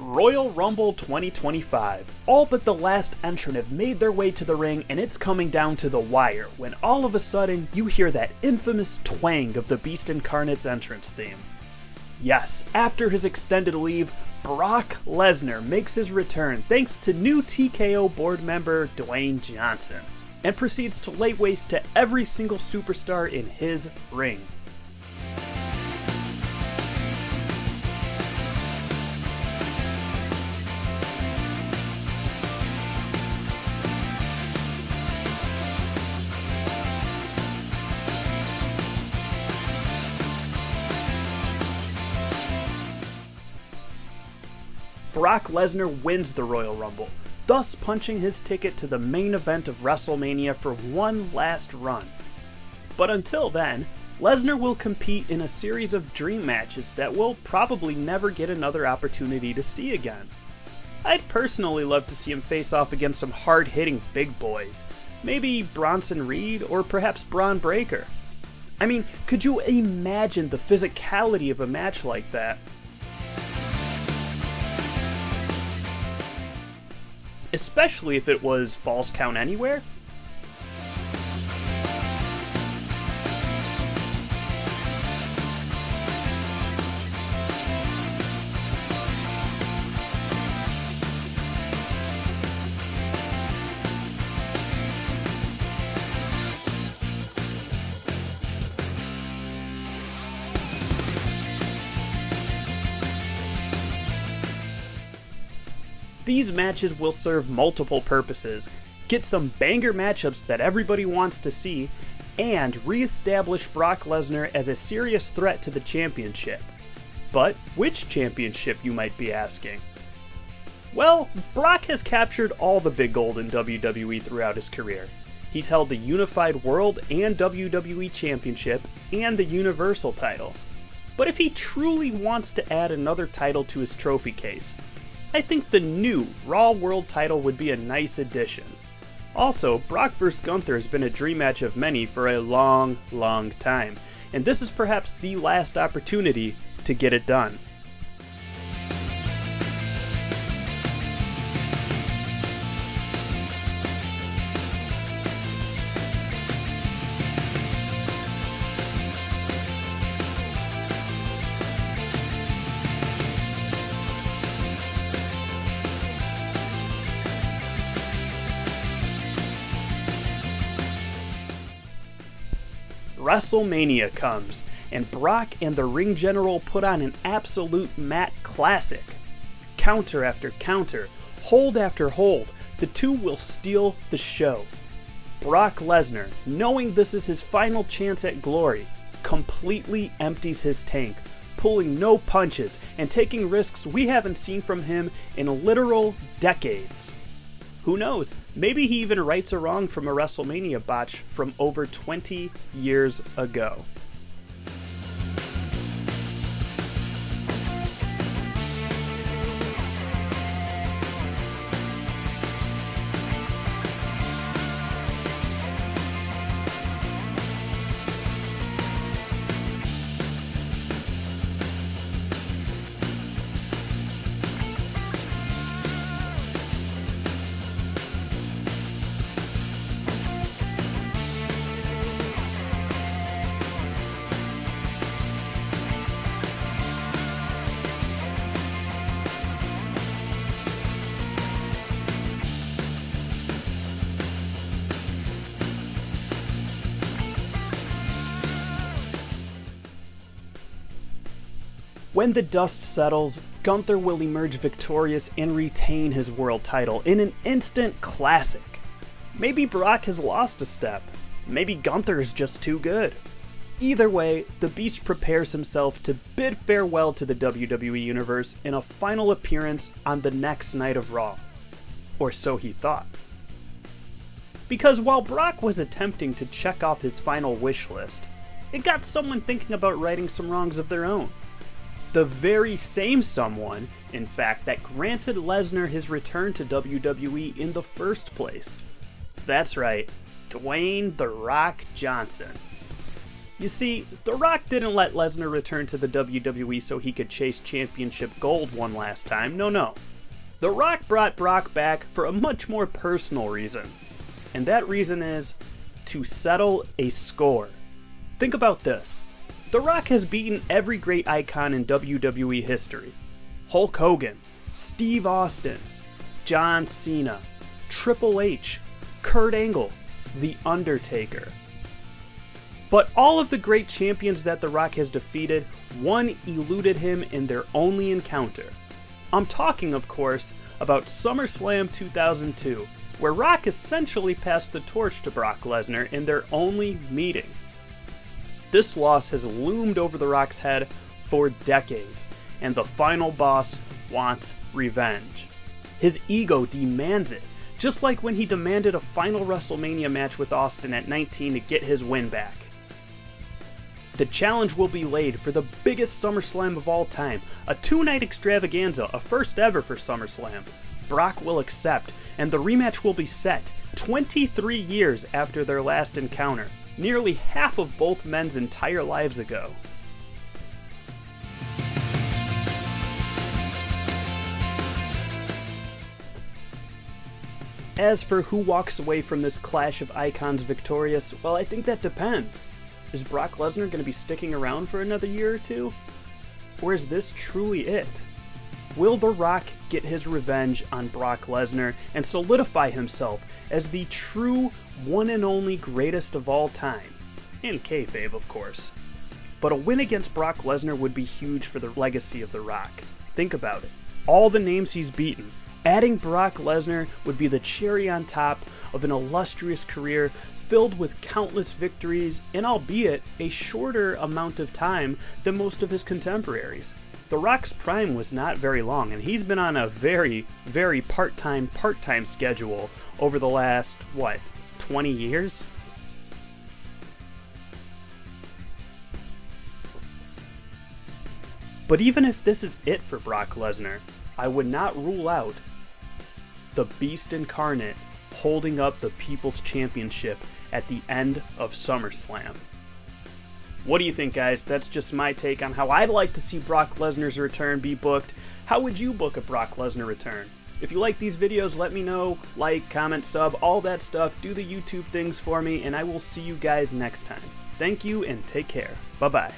Royal Rumble 2025. All but the last entrant have made their way to the ring, and it's coming down to the wire when all of a sudden you hear that infamous twang of the Beast Incarnate's entrance theme. Yes, after his extended leave, Brock Lesnar makes his return thanks to new TKO board member Dwayne Johnson, and proceeds to lay waste to every single superstar in his ring. Brock Lesnar wins the Royal Rumble, thus punching his ticket to the main event of WrestleMania for one last run. But until then, Lesnar will compete in a series of dream matches that we'll probably never get another opportunity to see again. I'd personally love to see him face off against some hard-hitting big boys, maybe Bronson Reed or perhaps Braun Breaker. I mean, could you imagine the physicality of a match like that? Especially if it was Falls Count Anywhere. These matches will serve multiple purposes, get some banger matchups that everybody wants to see, and re-establish Brock Lesnar as a serious threat to the championship. But which championship, you might be asking? Well, Brock has captured all the big gold in WWE throughout his career. He's held the Unified World and WWE Championship and the Universal title. But if he truly wants to add another title to his trophy case, I think the new Raw World title would be a nice addition. Also, Brock vs. Gunther has been a dream match of many for a long time, and this is perhaps the last opportunity to get it done. WrestleMania comes, and Brock and the Ring General put on an absolute mat classic. Counter after counter, hold after hold, the two will steal the show. Brock Lesnar, knowing this is his final chance at glory, completely empties his tank, pulling no punches and taking risks we haven't seen from him in literal decades. Who knows, maybe he even rights a wrong from a WrestleMania botch from over 20 years ago. When the dust settles, Gunther will emerge victorious and retain his world title in an instant classic. Maybe Brock has lost a step. Maybe Gunther is just too good. Either way, the Beast prepares himself to bid farewell to the WWE Universe in a final appearance on the next night of Raw. Or so he thought. Because while Brock was attempting to check off his final wish list, it got someone thinking about righting some wrongs of their own. The very same someone, in fact, that granted Lesnar his return to WWE in the first place. That's right, Dwayne "The Rock" Johnson. You see, The Rock didn't let Lesnar return to the WWE so he could chase championship gold one last time, no. The Rock brought Brock back for a much more personal reason. And that reason is to settle a score. Think about this. The Rock has beaten every great icon in WWE history. Hulk Hogan, Steve Austin, John Cena, Triple H, Kurt Angle, The Undertaker. But all of the great champions that The Rock has defeated, one eluded him in their only encounter. I'm talking, of course, about SummerSlam 2002, where Rock essentially passed the torch to Brock Lesnar in their only meeting. This loss has loomed over The Rock's head for decades, and the final boss wants revenge. His ego demands it, just like when he demanded a final WrestleMania match with Austin at 19 to get his win back. The challenge will be laid for the biggest SummerSlam of all time, a 2-night extravaganza, a first ever for SummerSlam. Brock will accept, and the rematch will be set 23 years after their last encounter, nearly half of both men's entire lives ago. As for who walks away from this clash of icons victorious, well, I think that depends. Is Brock Lesnar going to be sticking around for another year or two? Or is this truly it? Will The Rock get his revenge on Brock Lesnar and solidify himself as the true one and only greatest of all time? In kayfabe, of course. But a win against Brock Lesnar would be huge for the legacy of The Rock. Think about it. All the names he's beaten. Adding Brock Lesnar would be the cherry on top of an illustrious career filled with countless victories, and albeit a shorter amount of time than most of his contemporaries. The Rock's prime was not very long, and he's been on a very, very part-time schedule over the last, 20 years? But even if this is it for Brock Lesnar, I would not rule out the Beast Incarnate holding up the People's Championship at the end of SummerSlam. What do you think, guys? That's just my take on how I'd like to see Brock Lesnar's return be booked. How would you book a Brock Lesnar return? If you like these videos, let me know. Like, comment, sub, all that stuff. Do the YouTube things for me, and I will see you guys next time. Thank you, and take care. Bye-bye.